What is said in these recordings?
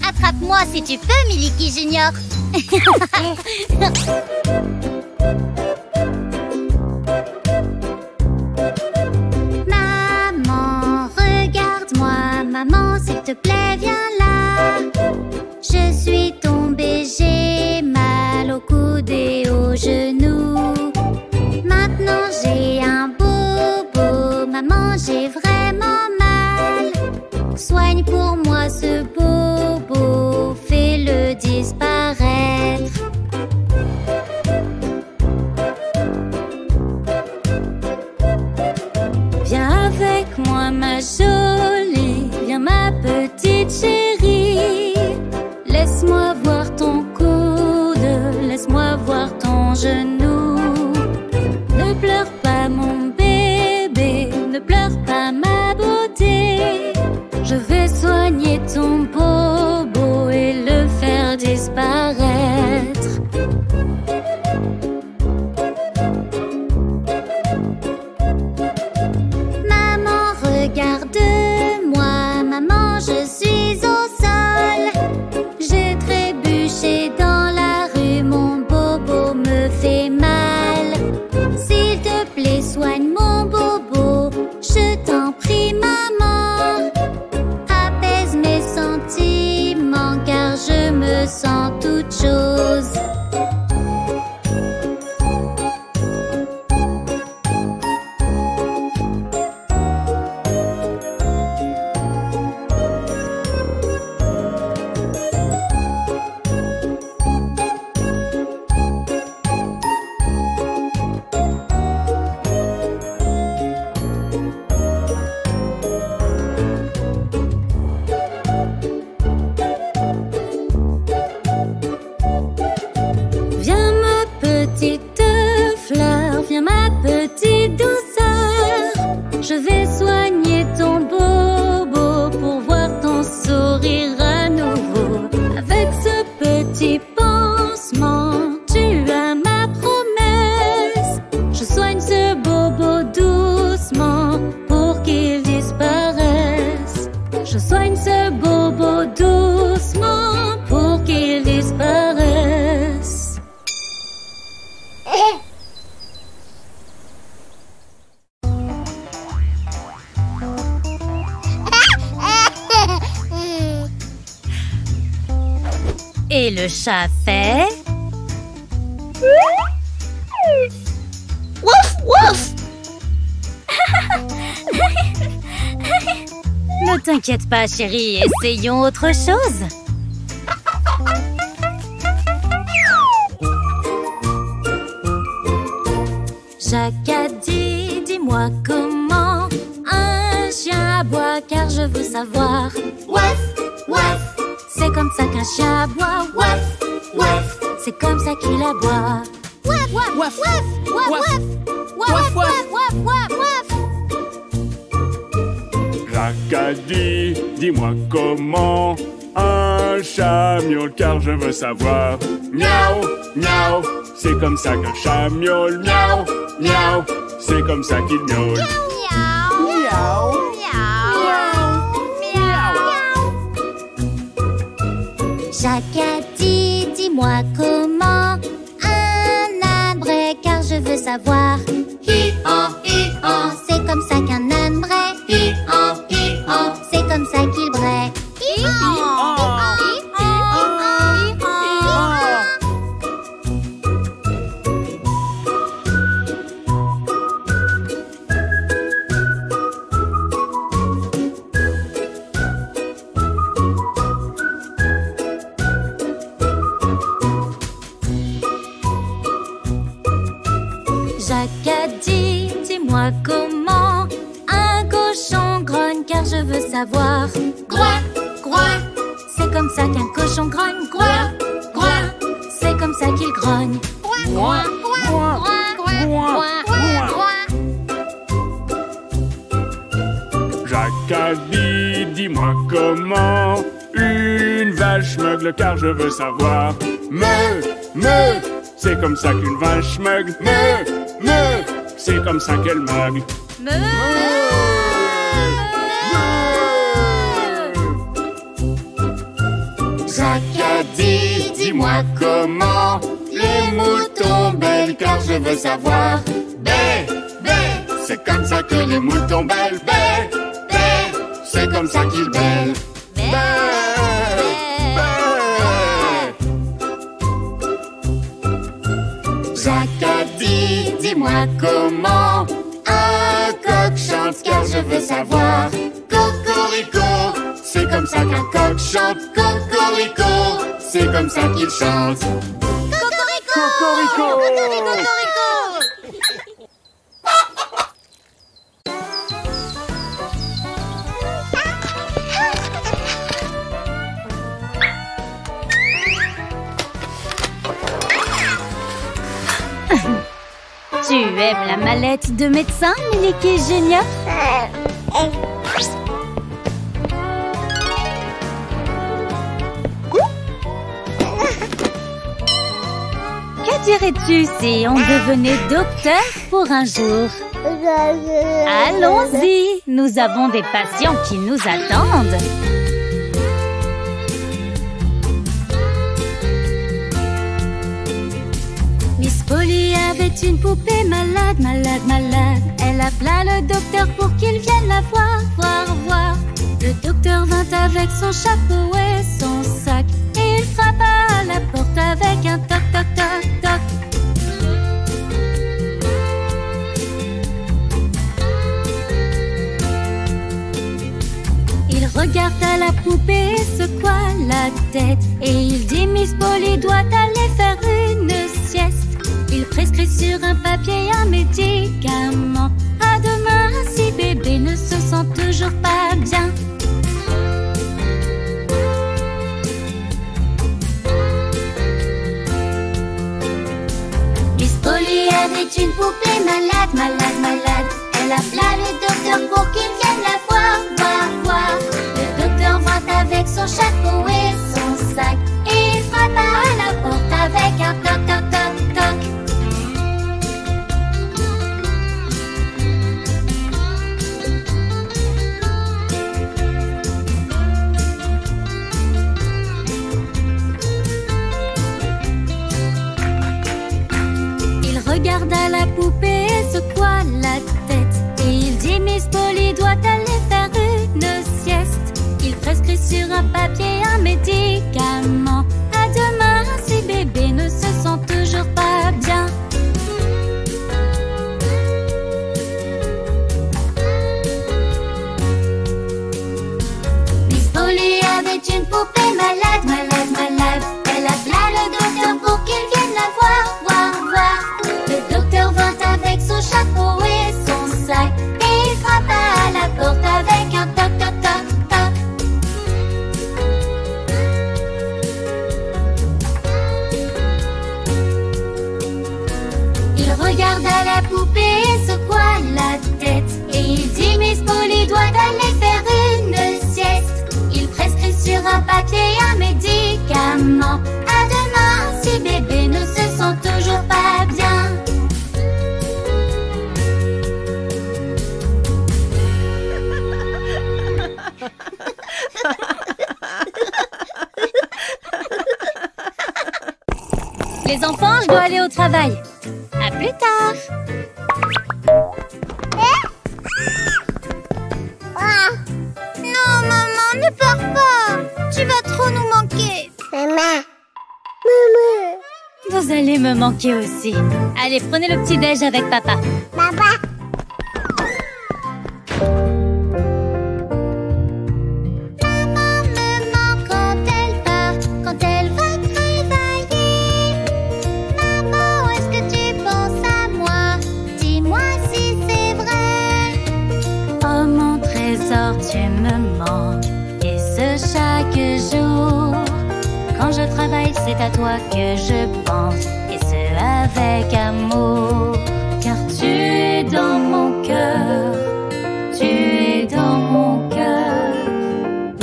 Attrape-moi si tu peux, Miliki Junior. Maman, regarde-moi. Maman, s'il te plaît, viens là. Je suis tombée, j'ai mal au coude et aux genoux. Maintenant j'ai un bobo. Maman, j'ai vraiment mal. Soigne pour moi ce bobo, fais-le disparaître. Viens avec moi ma jolie, viens ma petite chérie. Laisse-moi voir ton coude, laisse-moi voir ton genou. Ne pleure pas mon bébé, ne pleure pas ma beauté. Je vais soigner ton bobo et le faire disparaître. Maman, regarde-moi. Maman, je suis au sol. J'ai trébuché dans la rue, mon bobo me fait mal. S'il te plaît, soigne mon bobo, je t'en prie, maman. Apaise mes sentiments, car je me sens toute chose. Viens ma petite fleur, viens ma petite douceur. Je vais soigner ton bobo pour voir ton sourire à nouveau. Avec ce petit pansement, tu as ma promesse. Je soigne ce bobo doucement pour qu'il disparaisse. Je soigne ce bobo doucement pour qu'il disparaisse. Et le chat fait... Wouf, wouf. Ne t'inquiète pas, chérie, essayons autre chose. Jacques a dit, dis-moi comment un chien aboie, car je veux savoir. Wouf, wouf. C'est comme ça qu'un chien aboie. Wouf, wouf. C'est comme ça qu'il aboie. Wouf, wouf, wouf, wouf, wouf. Wouf, wouf, wouf, wouf, wouf. Jacques a dit, dis-moi comment un chat miaule, car je veux savoir. Miaou, miaou, c'est comme ça qu'un chat miaule. Miaou, miaou, c'est comme ça qu'il miaule. Miaou, miaou, miaou. Jacques a dit, dis-moi comment un âne braie, car je veux savoir. Hi-han, c'est comme ça qu'un âne braie. Hi-han, c'est comme ça qu'il braie. Jacques a dit, dis-moi comment un cochon grogne, car je veux savoir. Groin, groin. C'est comme ça qu'un cochon grogne. Groin, groin. C'est comme ça qu'il grogne. Groin, groin, groin, groin, groin, groin. Jacques a dit, dis-moi comment une vache meugle, car je veux savoir. Me, c'est comme ça qu'une vache meugle. Me, c'est comme ça qu'elle meug. Jacques a dit, dis-moi comment les moutons bêlent, car je veux savoir. Bé, bé, c'est comme ça que les moutons bêlent. Bé, bé, c'est comme ça qu'ils bêlent. Bé, bé. Jacques a dit, dis-moi comment un coq chante, car je veux savoir. Cocorico, c'est comme ça qu'un coq chante. Cocorico, c'est comme ça qu'il chante. Cocorico! Cocorico! Tu aimes la mallette de médecin, Miliki et Genia? Que dirais-tu si on devenait docteur pour un jour? Allons-y, nous avons des patients qui nous attendent. Miss Polly avait une poupée malade, malade, malade. Elle appela le docteur pour qu'il vienne la voir, voir. Le docteur vint avec son chapeau et son sac. Et il frappa à la porte avec un toc, toc, toc, toc. Il regarda la poupée et secoua la tête. Et il dit, Miss Polly doit aller faire une sieste. Il prescrit sur un papier un médicament. À demain si bébé ne se sent toujours pas bien. Miss Polly avait une poupée malade, malade, malade. Elle appela le docteur pour qu'il vienne la voir, voir. Le docteur vint avec son chapeau et son sac. Et il frappa à la porte avec un toc, toc, toc, toc. Regarda la poupée et secoua la tête. Et il dit, Miss Polly doit aller faire une sieste. Il prescrit sur un papier un médicament. À demain si bébé ne se sent toujours pas bien. Miss Polly avait une poupée malade, malade, malade. Elle appela le docteur pour qu'il vienne la voir, voir. Le docteur vint avec son chapeau et son sac. Et il frappa à la porte avec un toc, toc, toc, toc. Il regarda la poupée et secoua la tête. Et il dit, Miss Polly doit aller faire une sieste. Il prescrit sur un papier un médicament. À demain si bébé ne se sent toujours pas bien. Les enfants, je dois aller au travail. À plus tard. Non, maman, ne pars pas. Tu vas trop nous manquer. Maman. Vous allez me manquer aussi. Allez, prenez le petit-déj avec papa. Papa. Maman me manque quand elle part, quand elle va travailler. Maman, est-ce que tu penses à moi? Dis-moi si c'est vrai. Oh mon trésor, tu me manques. Et ce chaque jour. Quand je travaille, c'est à toi que je pense. Et ce avec amour. Car tu es dans mon cœur. Tu es dans mon cœur.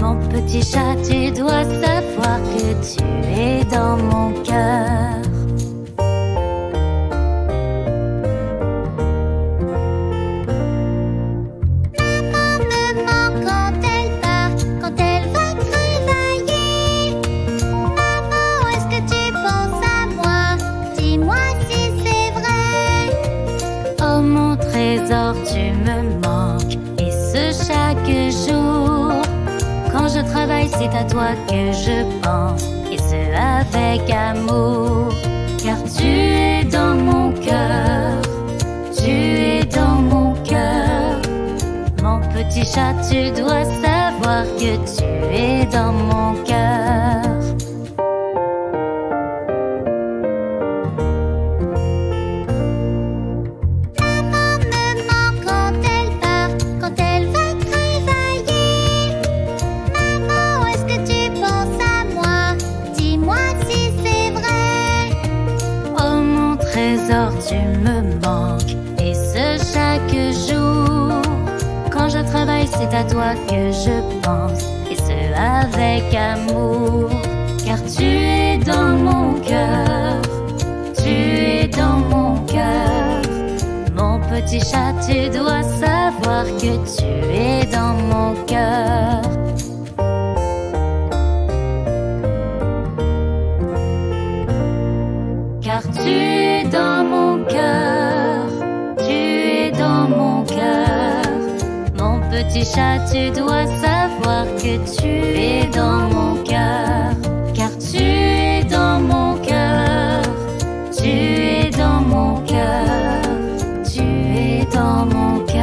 Mon petit chat, tu dois savoir que tu es dans mon cœur. trésor, tu me manques. Et ce chaque jour. Quand je travaille, c'est à toi que je pense. Et ce avec amour. Car tu es dans mon cœur. Tu es dans mon cœur. Mon petit chat, tu dois savoir que tu es dans mon cœur. Tu me manques, et ce chaque jour. Quand je travaille, c'est à toi que je pense, et ce avec amour. Car tu es dans mon cœur, tu es dans mon cœur. Mon petit chat, tu dois savoir que tu es dans mon cœur. Car tu es dans mon cœur, tu es dans mon cœur. Mon petit chat, tu dois savoir que tu es dans mon cœur. Car tu es dans mon cœur, tu es dans mon cœur, tu es dans mon cœur.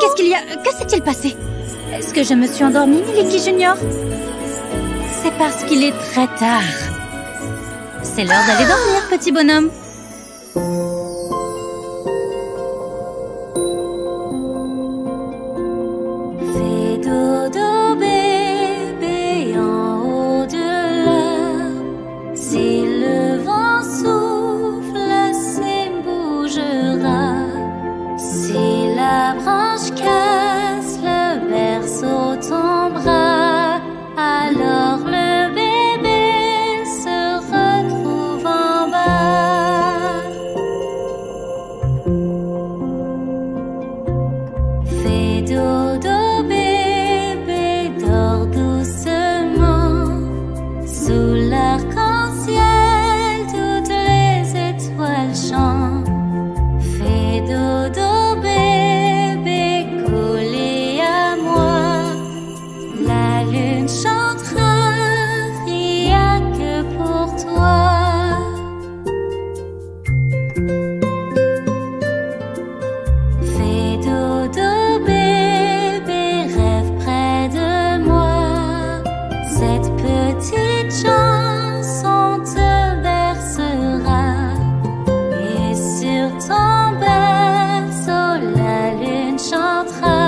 Qu'est-ce qu'il y a? Que s'est-il passé? Est-ce que je me suis endormie, Miliki Junior? C'est parce qu'il est très tard. C'est l'heure d'aller dormir, petit bonhomme. Fais dodo bébé en haut de l'arbre. Si le vent souffle, c'est bougera. Si la branche casse, le berceau tombera. Alors le bébé se retrouve en bas. Fais dodo bébé, dors doucement. Sous l'arc-en-ciel, toutes les étoiles chantent. Fais dodo bébé, collé à moi. La lune chantera, rien que pour toi. Fais dodo bébé, rêve près de moi. Cette petite chanson te bercera. Et sur ton berceau, la lune chantera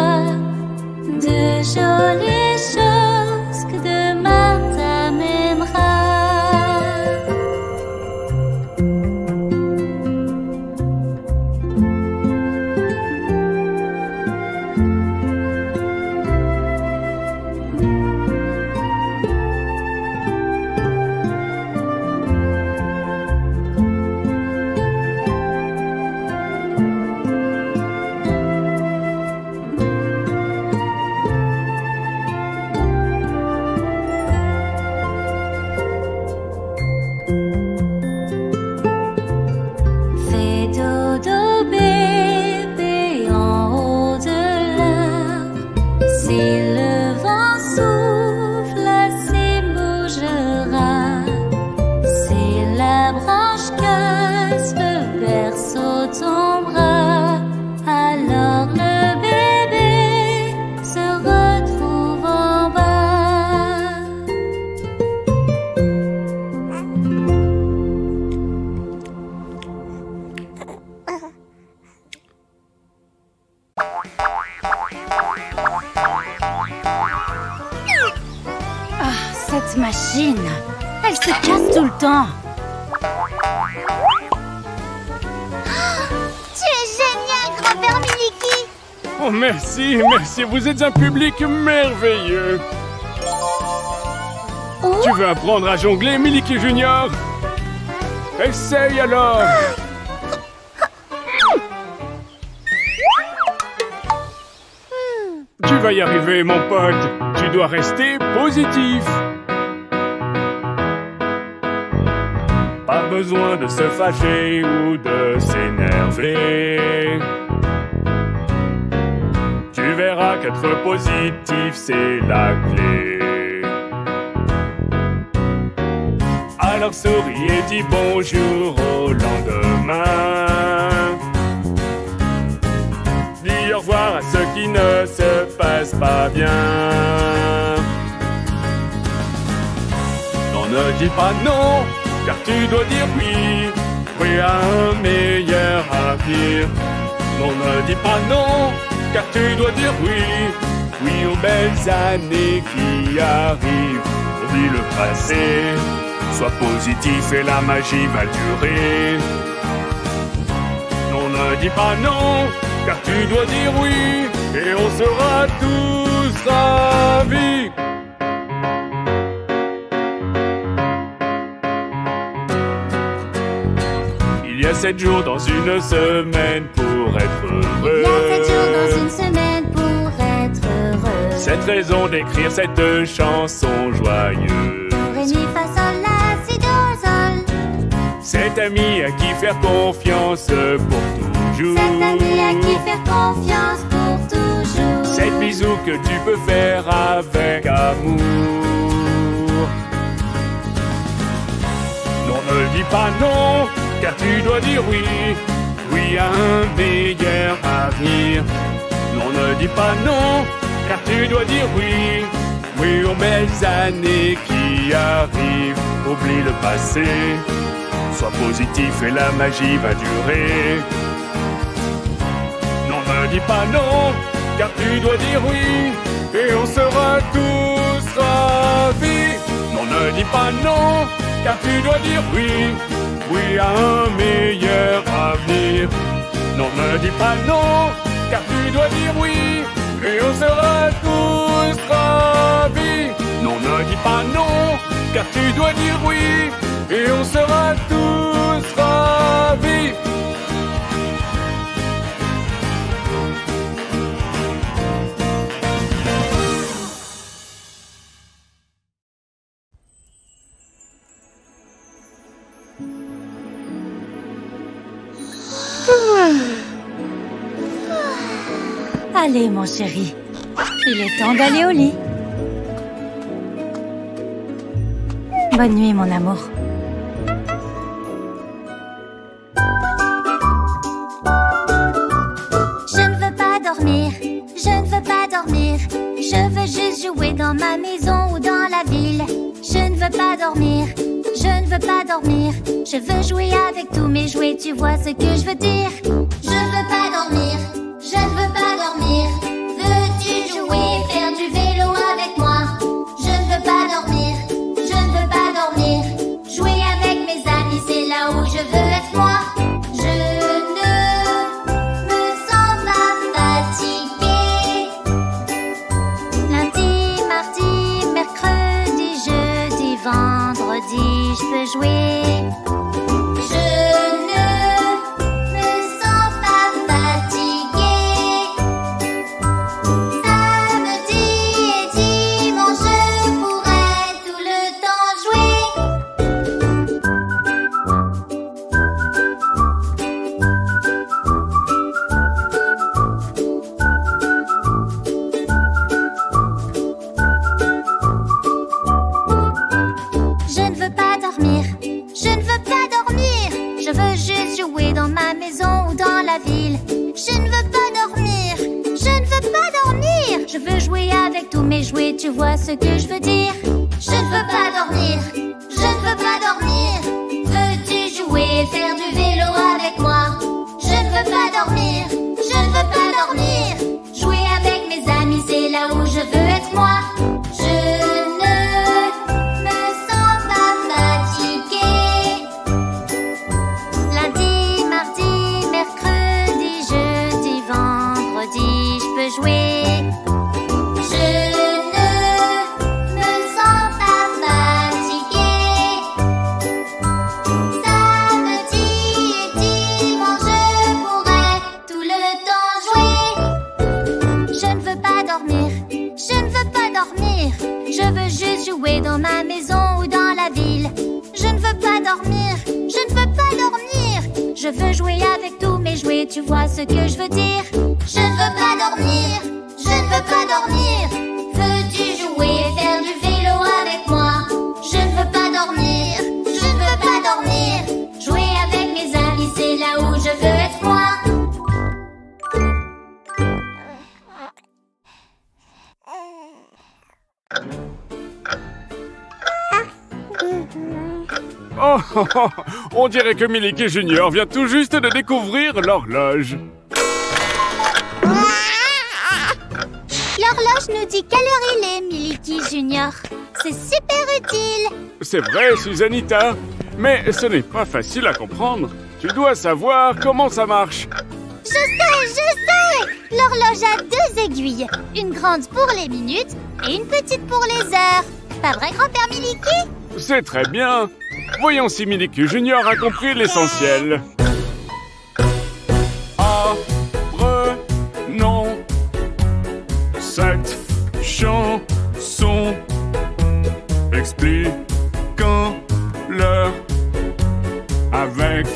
de jolies choses que demain t'amènera. Fais dodo bébé en haut de l'arbre. Si le vent souffle, c'est bougera. Si la branche casse, le berceau tombera. Alors le bébé se retrouve en bas. Ah, cette machine, elle se casse tout le temps. Tu es génial, grand-père Miliki! Oh, merci, merci, vous êtes un public merveilleux. Oh. Tu veux apprendre à jongler, Miliki Junior? Essaye alors! Tu vas y arriver, mon pote. Tu dois rester positif. Pas besoin de se fâcher ou de s'énerver. Tu verras qu'être positif, c'est la clé. Alors souris et dis bonjour au lendemain. Dis au revoir à ceux qui ne se passent pas bien. Non, ne dis pas non, car tu dois dire oui. Oui à un meilleur avenir. Non, ne dis pas non, car tu dois dire oui. Oui aux belles années qui arrivent. Oublie le passé, sois positif et la magie va durer. Non, ne dis pas non, car tu dois dire oui, et on sera tous ravis. Il y a 7 jours dans une semaine pour être heureux. Il y a 7 jours dans une semaine pour être heureux. 7 raisons d'écrire cette chanson joyeuse. Ré, mi, fa, sol, la, si, do, sol. 7 amis à qui faire confiance pour toujours. 7 amis à qui faire confiance pour toujours. 7 bisous que tu peux faire avec amour. Non, ne dis pas non, car tu dois dire oui. Oui à un meilleur avenir. Non, ne dis pas non, car tu dois dire oui. Oui aux belles années qui arrivent. Oublie le passé, sois positif et la magie va durer. Non, ne dis pas non, car tu dois dire oui, et on sera tous ravis. Non, ne dis pas non, car tu dois dire oui. Oui à un meilleur avenir. Non, ne dis pas non, car tu dois dire oui, et on sera tous ravis. Non, ne dis pas non, car tu dois dire oui, et on sera tous ravis. Allez, mon chéri, il est temps d'aller au lit. Bonne nuit, mon amour. Je ne veux pas dormir, je ne veux pas dormir. Je veux juste jouer dans ma maison ou dans la ville. Je ne veux pas dormir, je ne veux pas dormir. Je veux jouer avec tous mes jouets, tu vois ce que je veux dire. Je ne veux pas dormir, je ne veux pas dormir. Veux-tu jouer, faire du vélo avec moi? Je ne veux pas dormir, je ne veux pas dormir. Jouer avec mes amis, c'est là où je veux être moi. Je ne me sens pas fatiguée. Lundi, mardi, mercredi, jeudi, vendredi, je peux jouer. Tu vois ce que je veux dire? Je ne veux pas dormir, je ne veux pas dormir. Veux-tu jouer, faire du vélo avec moi? Je ne veux pas dormir, je ne veux pas dormir. Jouer avec mes amis, c'est là où je veux être moi. Je ne me sens pas fatiguée. Lundi, mardi, mercredi, jeudi, vendredi, je peux jouer. Je ne me sens pas fatiguée. dormir. Je veux juste jouer dans ma maison ou dans la ville. Je ne veux pas dormir, je ne veux pas dormir. Je veux jouer avec tous mes jouets, tu vois ce que je veux dire. Je ne veux pas dormir, je ne veux pas dormir. Veux-tu jouer et faire du vélo avec moi? Je ne veux pas dormir, je ne veux pas dormir. Jouer avec mes amis, c'est là où je veux être moi. Oh, oh, oh, on dirait que Milky Junior vient tout juste de découvrir l'horloge. L'horloge nous dit quelle heure il est, Milky Junior. C'est super utile. C'est vrai, Susanita, mais ce n'est pas facile à comprendre. Tu dois savoir comment ça marche. Je sais. L'horloge a 2 aiguilles. Une grande pour les minutes et une petite pour les heures. Pas vrai, grand-père Milky? C'est très bien. Voyons si Milky Junior a compris l'essentiel. Apprenons cette chanson expliquant l'heure avec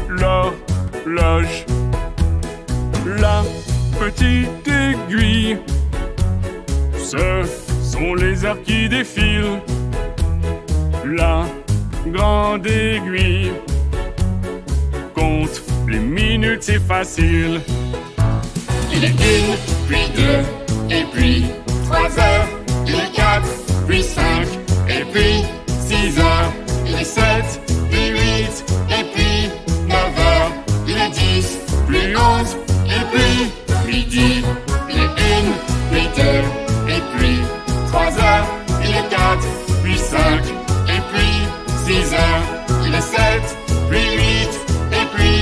l'horloge. La petite aiguille, ce sont les heures qui défilent. La grande aiguille compte les minutes, c'est facile. Il est 1, puis 2, et puis 3 heures. Il est 4, puis 5, et puis 6 heures. Il est 7, puis 8, et puis 9 heures. Il est 10, puis 11, et puis midi. Il est 1, puis 2, et puis 3 heures. Il est 4, puis 5, et puis 6 heures. Il est 7, puis 8, et puis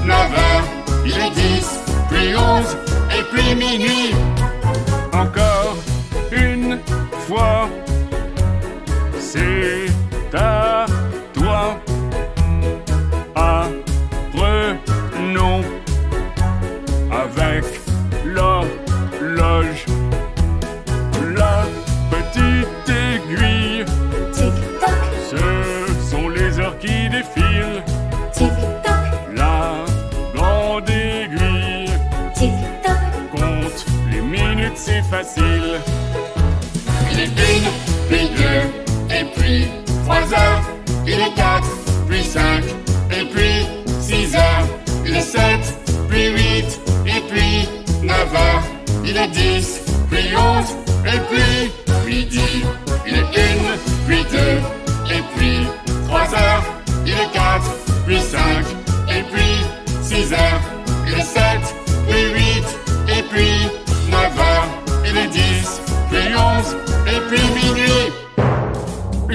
9 heures. Il est 10, puis 11, et puis minuit. Encore une fois, c'est à toi. Apprenons avec l'horloge. La petite aiguille, Tic-toc, ce sont les heures qui défilent. tic-toc, La grande aiguille tic-toc. compte les minutes, c'est facile. Il est 1, puis 2, et puis 3 heures. Il est 4, puis 5, et puis 6 heures. Il est 7, puis 8, et puis 9 heures. Il est 10, puis 11, et puis midi. Il est 1, puis 2, et puis 3 heures. Il est 4, puis 5, et puis 6 heures. Il est 7, puis 8, et puis 9 heures. Il est 10, puis 11, et puis minuit. 1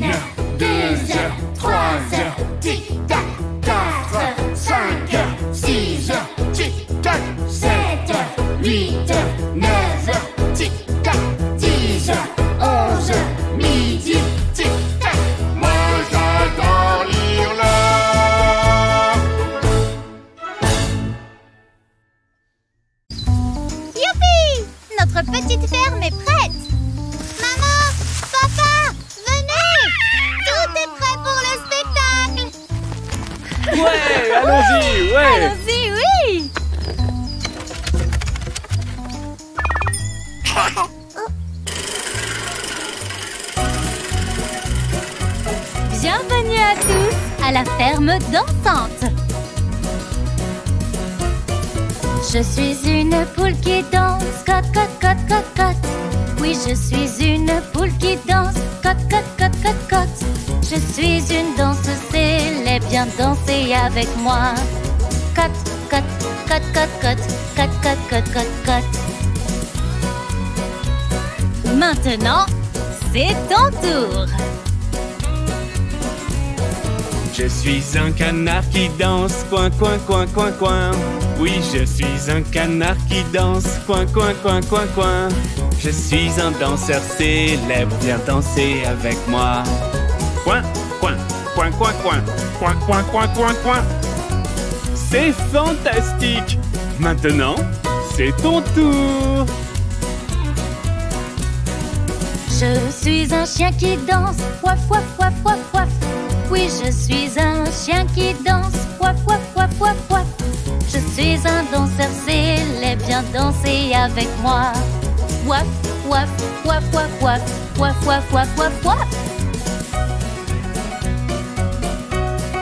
heure, 2 heures, 3 heures, tic-tac, 4 heures, 5 heures, 6 heures, tic-tac, 7 heures, 8 heures, 9 heures, tic-tac, 10 heures, 11 heures, midi, tic-tac. Moi j'adore lire l'heure. Youpi! Notre petite ferme est prête. Maman, papa, venez! Tout est prêt pour le spectacle. Ouais, allons-y, ouais. Allons-y, oui! Bienvenue à tous à la ferme dansante. Je suis une poule qui danse, cote, cote, cote, cote, cote. Oui, je suis une poule qui danse, cote, cote, cote, cote, cote. Je suis une danseuse célèbre, viens danser avec moi. Cote, cote, cote, cote, cote, cote, cote, cote, cote, cote. Maintenant, c'est ton tour. Je suis un canard qui danse, coin, coin, coin, coin, coin. Oui, je suis un canard qui danse, coin, coin, coin, coin, coin. Je suis un danseur célèbre, viens danser avec moi. Coin, coin, coin, coin, coin, coin, coin, coin, coin, coin. C'est fantastique. Maintenant, c'est ton tour. Je suis un chien qui danse, waf waf waf waf waf. Oui, je suis un chien qui danse, waf waf waf waf waf. Je suis un danseur célèbre, viens danser avec moi. Waf waf waf waf waf, waf waf waf waf waf.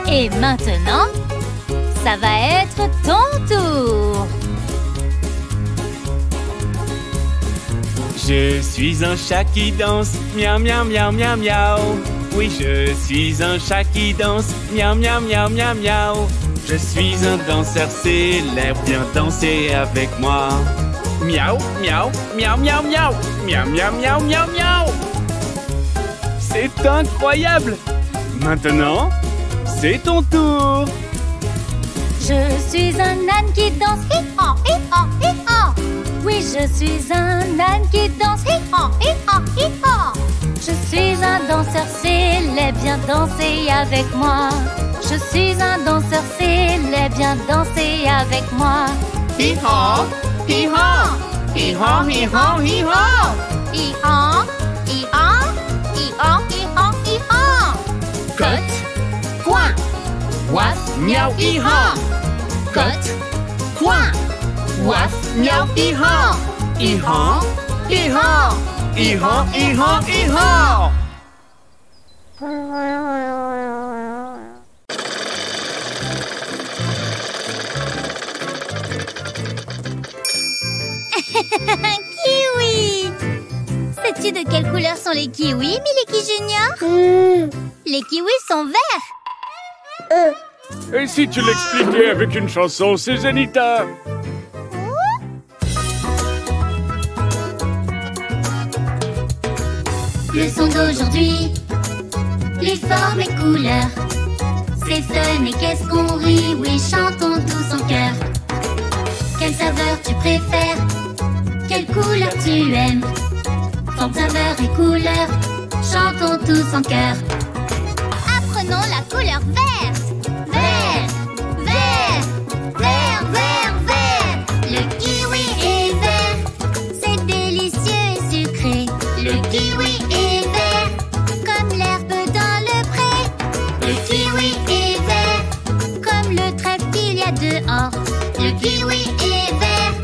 Et maintenant, ça va être ton tour. Je suis un chat qui danse, miaou miaou miaou miaou miaou. Oui, je suis un chat qui danse, miaou miaou miaou miaou miaou. Je suis un danseur célèbre, viens danser avec moi. Miaou miaou miaou miaou miaou, miaou miaou miaou miaou miaou. C'est incroyable! Maintenant, c'est ton tour. Je suis un âne qui danse, hi-ha, hi-ha, hi-ha. Oui, je suis un âne qui danse, hi-ha, hi-ha, hi-ha. Je suis un danseur célèbre, viens danser avec moi. Je suis un danseur célèbre, viens danser avec moi. Hi-ha, hi-ha, hi-ha, hi-ha, hi-ha. Hi-ha, hi-ha, hi-ha, hi-ha, hi-ha. Cote, coin, waf, miaou, hi-ha. Cote, coin, waf, miaou, hi-ha. Hi-ha, hi-ha, hi-ha, hi-ha, hi-ha. Kiwi! Sais-tu de quelle couleur sont les kiwis, Miliki Junior? Les kiwis sont verts. Et si tu l'expliquais avec une chanson, c'est Zenita. Leçon d'aujourd'hui, les formes et couleurs. C'est fun et qu'est-ce qu'on rit, oui, chantons tous en chœur. Quelle saveur tu préfères? Quelle couleur tu aimes? Forme, saveur et couleur, chantons tous en chœur. Apprenons la couleur verte. Vert, vert, vert, vert, vert. Le kiwi est vert, c'est délicieux et sucré. Le kiwi est vert, comme l'herbe dans le pré. Le kiwi est vert, Comme le trèfle qu'il y a dehors. le kiwi est vert,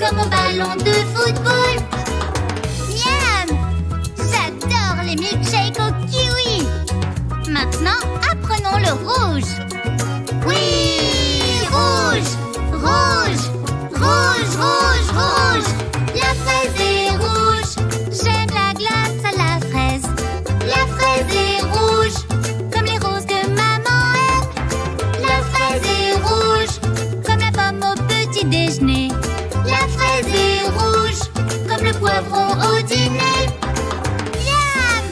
comme un ballon de football. Miam! J'adore les milkshakes au kiwi. Maintenant, apprenons le rouge. Oui, rouge, rouge, rouge, rouge, rouge. La fraise est rouge, J'aime la glace à la fraise. la fraise est rouge, Comme les roses que maman aime. la fraise est rouge, Comme la pomme au petit déjeuner. la fraise est rouge, comme le poivron au dîner. Miam!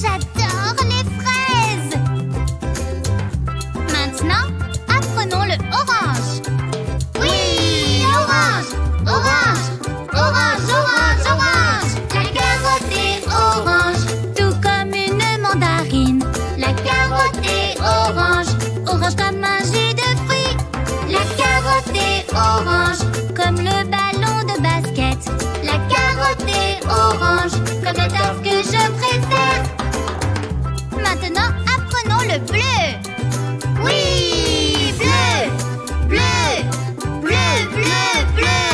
J'adore les fraises. Maintenant, apprenons le orange. Oui, orange, orange, orange, orange, orange. La carotte est orange, Tout comme une mandarine. la carotte est orange, Orange comme un jus de fruits. la carotte est orange, Comme le ballon de basket. la carotte est orange, comme la tarte que je préfère. Maintenant, apprenons le bleu. Oui, bleu, bleu, bleu, bleu, bleu.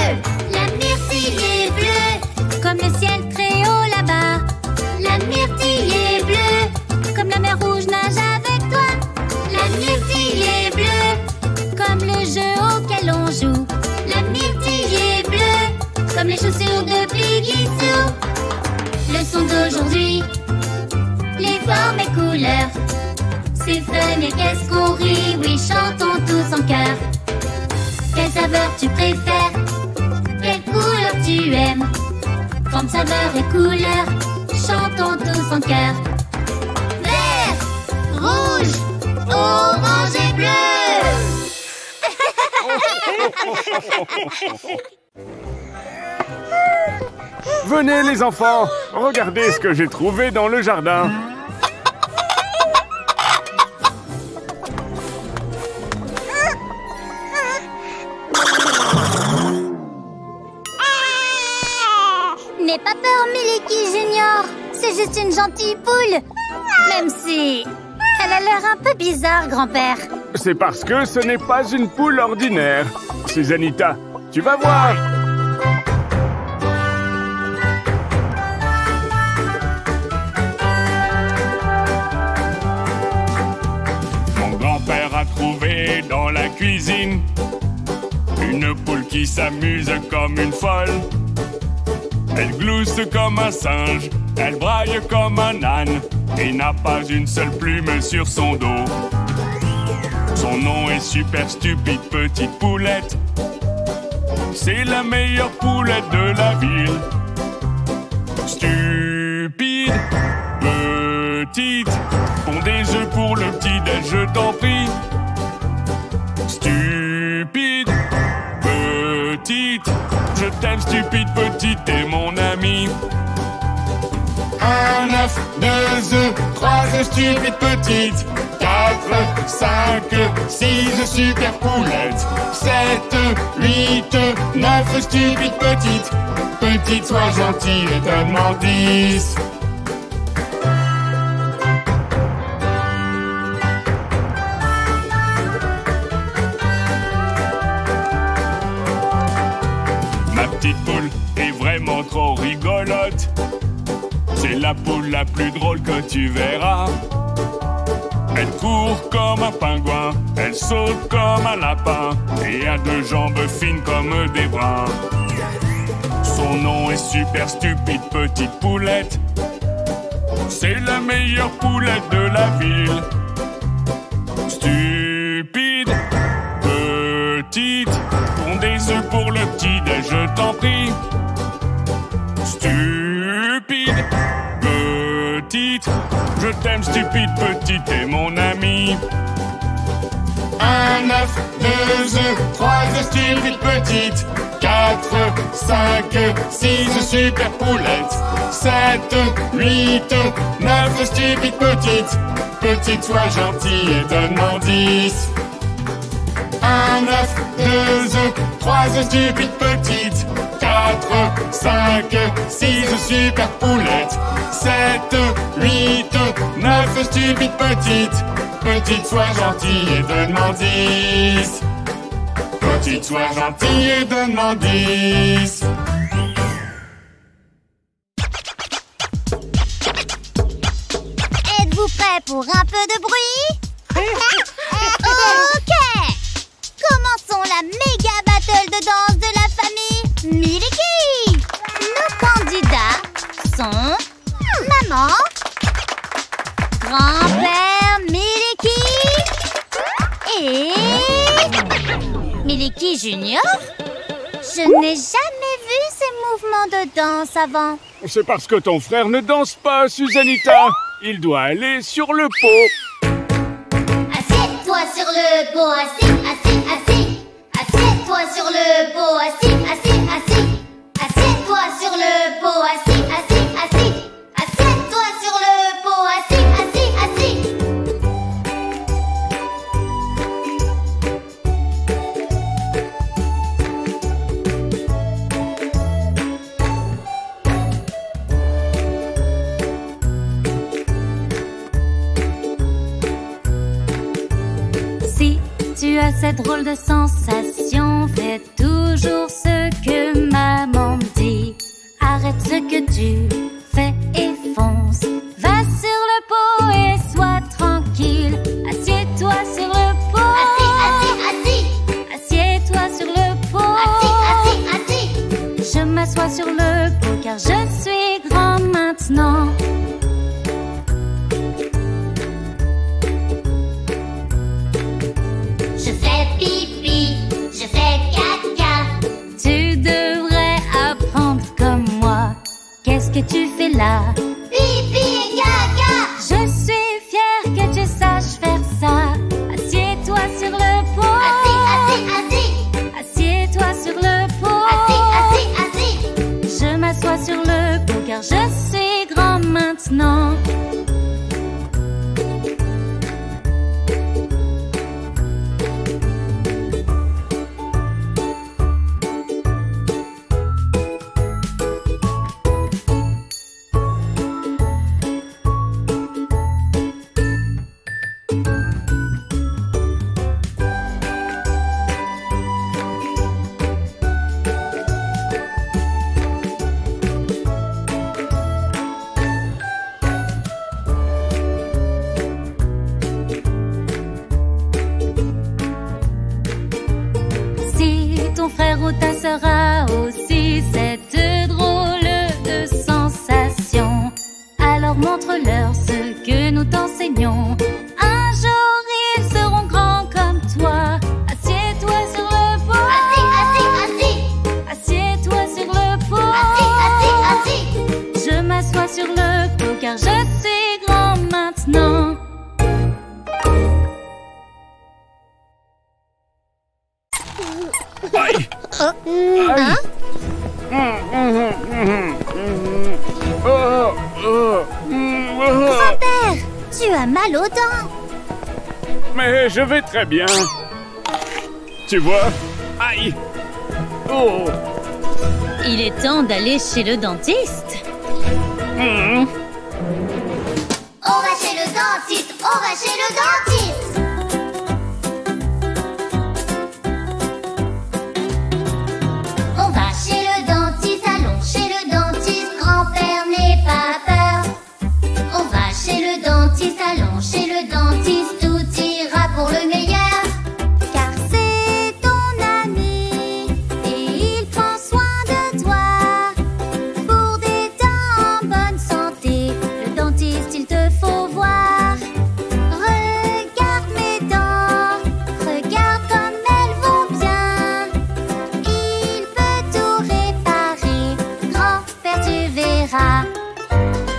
La myrtille est bleue, Comme le ciel créole là-bas. la myrtille est bleue, Comme la mer rouge nage avec toi. la myrtille est bleue, Comme le jeu auquel on joue. la myrtille est bleue, comme les chaussures de Pliggy-Soo. Leçon d'aujourd'hui, les formes et couleurs. C'est fun et qu'est-ce qu'on rit, oui, chantons tous en chœur. Quelle saveur tu préfères? Quelle couleur tu aimes? Forme, saveur et couleur, chantons tous en chœur. Vert, rouge, orange et bleu. Venez les enfants, regardez ce que j'ai trouvé dans le jardin. N'aie pas peur, Miliki Junior. C'est juste une gentille poule. Même si elle a l'air un peu bizarre, grand-père. C'est parce que ce n'est pas une poule ordinaire. Susanita, tu vas voir. Mon grand-père a trouvé dans la cuisine une poule qui s'amuse comme une folle. Elle glousse comme un singe, elle braille comme un âne et n'a pas une seule plume sur son dos. Son nom est Super Stupide Petite Poulette. C'est la meilleure poulette de la ville. Stupide Petite, pond des œufs pour le petit-déj, je t'en prie. Stupide Petite, je t'aime Stupide Petite, t'es mon ami. 1 œuf, 2 œufs, 3 œufs Stupide Petite, 4, 5, 6 super poulettes, 7, 8, 9 Stupide Petite. Petite, sois gentille et donne-moi 10. Ma petite poule est vraiment trop rigolote. C'est la poule la plus drôle que tu verras. Elle court comme un pingouin, elle saute comme un lapin et a 2 jambes fines comme des brins. Son nom est Super Stupide Petite Poulette. C'est la meilleure poulette de la ville. Stupide Petite, pond des œufs pour le petit-déj, je t'en prie. Stupide Petite, je t'aime Stupide Petite, t'es mon ami. 1 œuf, 2 œufs, 3 œufs Stupide Petite, 4, 5, 6 super poulettes, 7, 8, 9 Stupide Petite. Petite, sois gentille et donne-moi 10. 1 œuf, 2 œufs, 3 œufs Stupide Petite, 4, 5, 6 super poulettes, 7, 8, 9 Stupide Petite. Petite, sois gentille et donne-moi 10. Petite, sois gentille et donne-moi 10. Êtes-vous prêts pour un peu de bruit? Ok! Commençons la méga battle de danse de la famille Miliki. Nos candidats sont maman, grand-père Miliki et Miliki Junior. Je n'ai jamais vu ces mouvements de danse avant. C'est parce que ton frère ne danse pas, Susanita. Il doit aller sur le pot. Assieds-toi sur le pot, assis, assis, assis. Assieds-toi sur le pot, assis, assis, assis. Assieds-toi sur le pot, assis, assis, assis. Assieds-toi sur le pot, assis, assis, assis. Si tu as cette drôle de sensation, fais toujours ce que maman dit. Arrête ce que tu fais et fonce. Va sur le pot et sois tranquille. Assieds-toi sur le pot. Assis, assis, assis. Assieds-toi sur le pot. Assis, assis, assis. Je m'assois sur le pot car je suis grand maintenant. Je fais pipi, je fais caca. Tu devrais apprendre comme moi. Qu'est-ce que tu Alors montre-leur ce que nous t'enseignons. Un jour ils seront grands comme toi. Assieds-toi sur le pot. Assis. Assieds-toi sur le pot. Assis. Je m'assois sur le pot car je suis grand maintenant. Aïe! Hein? Grand-père, tu as mal aux dents. Mais je vais très bien. Tu vois? Aïe! Oh! Il est temps d'aller chez le dentiste. Hmm. On va chez le dentiste, on va chez le dentiste. On va chez le dentiste, allons chez le dentiste, grand-père n'aie pas peur. On va chez le dentiste, allons chez le dentiste, tout ira pour le meilleur. Car c'est ton ami et il prend soin de toi. Pour des dents en bonne santé, le dentiste il te faut voir. Regarde mes dents, regarde comme elles vont bien. Il peut tout réparer, grand-père tu verras.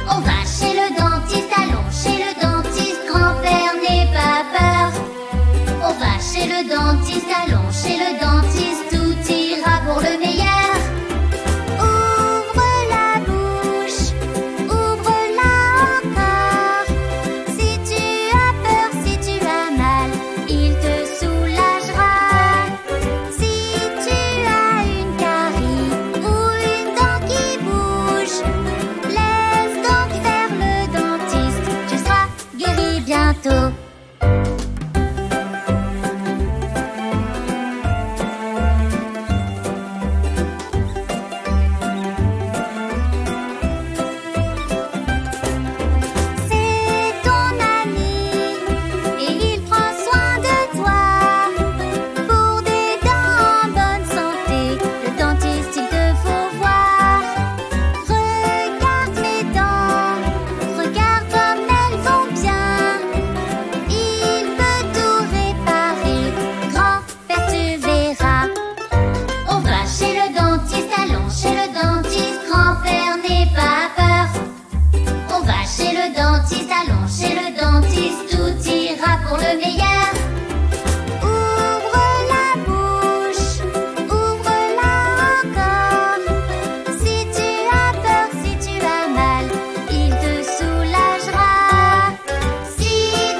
On va chez le dentiste, allons chez le dentiste, grand-père n'aie pas peur. On va chez le dentiste, allons chez le dentiste, tout ira pour le meilleur. Ouvre la bouche, ouvre-la encore. Si tu as peur, si tu as mal, il te soulagera. Si tu as une carie ou une dent qui bouge, laisse donc faire le dentiste, tu seras guéri bientôt. C'est ton ami et il prend soin de toi. Pour des dents en bonne santé, le dentiste il te faut voir. Regarde mes dents, regarde comme elles vont bien. Il peut tout réparer, grand-père tu verras. On va chez le dentiste, allons chez le dentiste, grand-père n'aie pas peur. On va chez le dentiste, allons chez le dentiste, tout ira pour le meilleur. Ouvre la bouche, ouvre-la encore. Si tu as peur, si tu as mal, il te soulagera. Si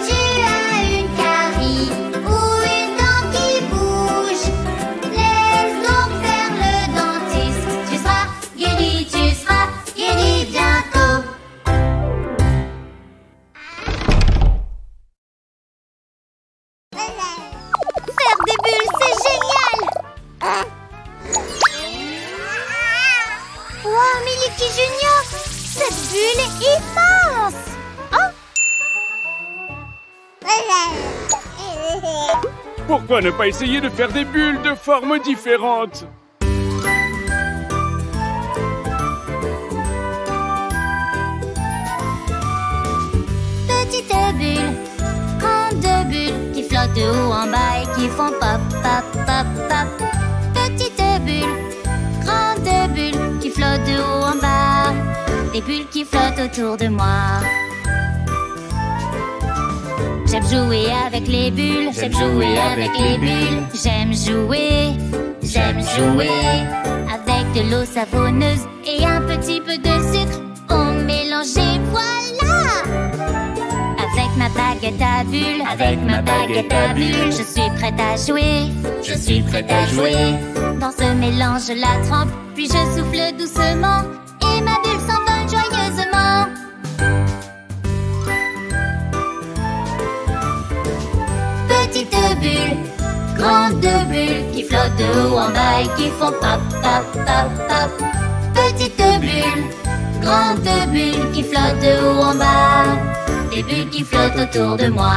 tu as une carie ou une dent qui bouge, laisse donc faire le dentiste, tu seras guéri bientôt. Faire des bulles, c'est génial! Wow, Milky Junior, cette bulle est immense! Pourquoi ne pas essayer de faire des bulles de formes différentes? Petite bulle, grande bulle qui flotte de haut en bas et qui font pop, pop, pop, pop. Petite bulle, grande bulle qui flotte de haut en bas. Des bulles qui flottent autour de moi. J'aime jouer avec les bulles, j'aime jouer avec les bulles. J'aime jouer avec de l'eau savonneuse et un petit peu de sucre. On mélange et voilà! Avec ma baguette à bulles, je suis prête à jouer. Dans ce mélange, je la trempe, puis je souffle doucement et ma bulle s'envole joyeusement. Petite bulle, grande bulle qui flottent de haut en bas et qui font pop, pop, pop, pop. Petite bulle, grande bulle qui flottent de haut en bas. Des bulles qui flottent autour de moi.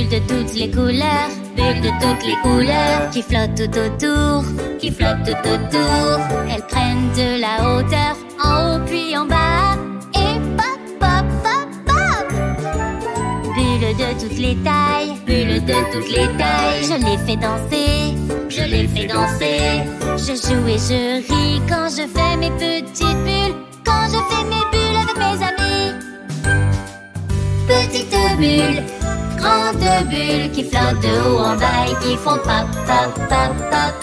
Bulles de toutes les couleurs, bulles de toutes les couleurs, qui flottent tout autour, qui flottent tout autour. Elles prennent de la hauteur, en haut puis en bas, et pop, pop, pop, pop. Bulles de toutes les tailles, bulles de toutes les tailles, je les fais danser, je les fais danser. Je joue et je ris quand je fais mes petites bulles, quand je fais mes bulles avec mes amis. Petites bulles, grandes bulles qui flottent de haut en bas et qui font pop, pop, pop, pop.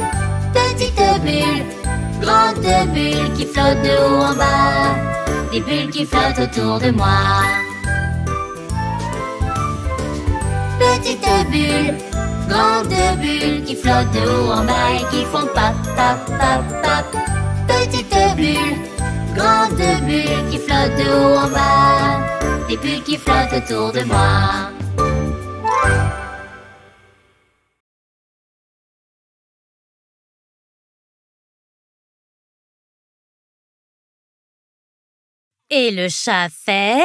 Petites bulles, grandes bulles qui flottent de haut en bas, des bulles qui flottent autour de moi. Petites bulles, grandes bulles qui flottent de haut en bas et qui font pop, pop, pop, pop. Petites bulles, grandes bulles qui flottent de haut en bas, des bulles qui flottent autour de moi. Et le chat fait...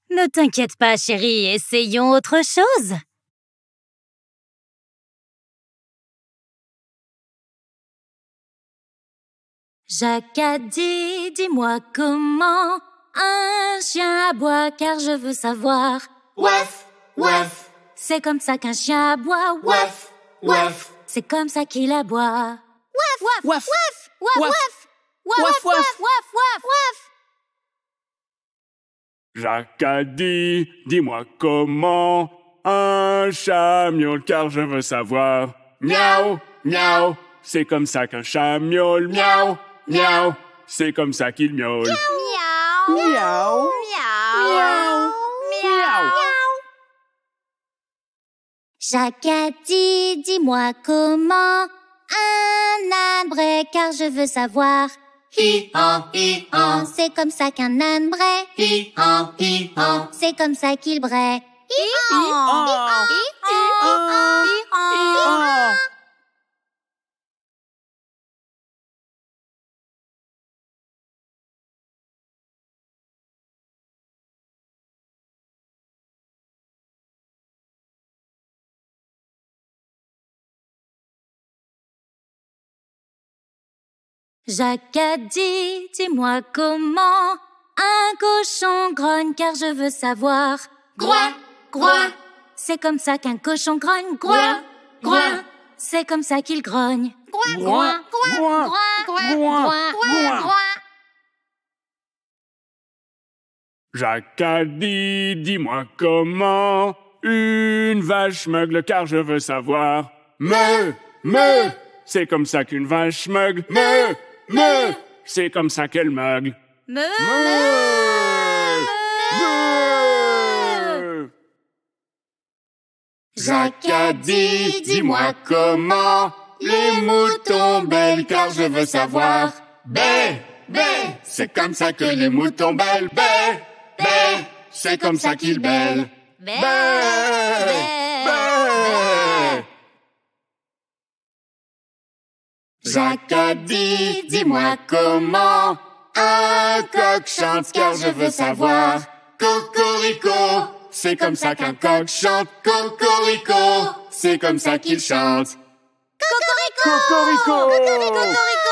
Ne t'inquiète pas, chérie, essayons autre chose. Jacques a dit, dis-moi comment un chien aboie, car je veux savoir. Ouaf, ouaf. C'est comme ça qu'un chien aboie. Ouaf, ouaf. C'est comme ça qu'il aboie. Ouaf, ouaf, ouaf, ouaf, ouaf, Waf, waf, waf, waf, waf. Jacques a dit, dis-moi comment un chat miaule, car je veux savoir. Miaou, miaou, c'est comme ça qu'un chat miaule. Miaou, miaou, c'est comme ça qu'il miaule. Miaou, Miaou, miaou, miaou. Jacques a dit, dis-moi comment un âne braie, car je veux savoir. Hi-han, hi-han. C'est comme ça qu'un âne braie. Hi-han, hi-han. C'est comme ça qu'il braie. Hi-han, hi-han, hi-han. Jacques a dit, dis-moi comment un cochon grogne, car je veux savoir. Groin, groin. C'est comme ça qu'un cochon grogne. Groin, groin. C'est comme ça qu'il grogne. Groin, groin, groin, groin, groin, groin, groin. Jacques a dit, dis-moi comment une vache meugle, car je veux savoir. Meu, meu, c'est comme ça qu'une vache meugle. Meu, meu, c'est comme ça qu'elle meugle. Meu. Meu. Jacques a dit, dis-moi comment les moutons bêlent, car je veux savoir. Bé, bé, c'est comme ça que les moutons bêlent. Bé, bé, c'est comme ça qu'ils bêlent. Bé. Bé, bé. Jacques a dit, dis-moi comment un coq chante, car je veux savoir. Cocorico, c'est comme ça qu'un coq chante. Cocorico, c'est comme ça qu'il chante. Cocorico. Cocorico. Cocorico.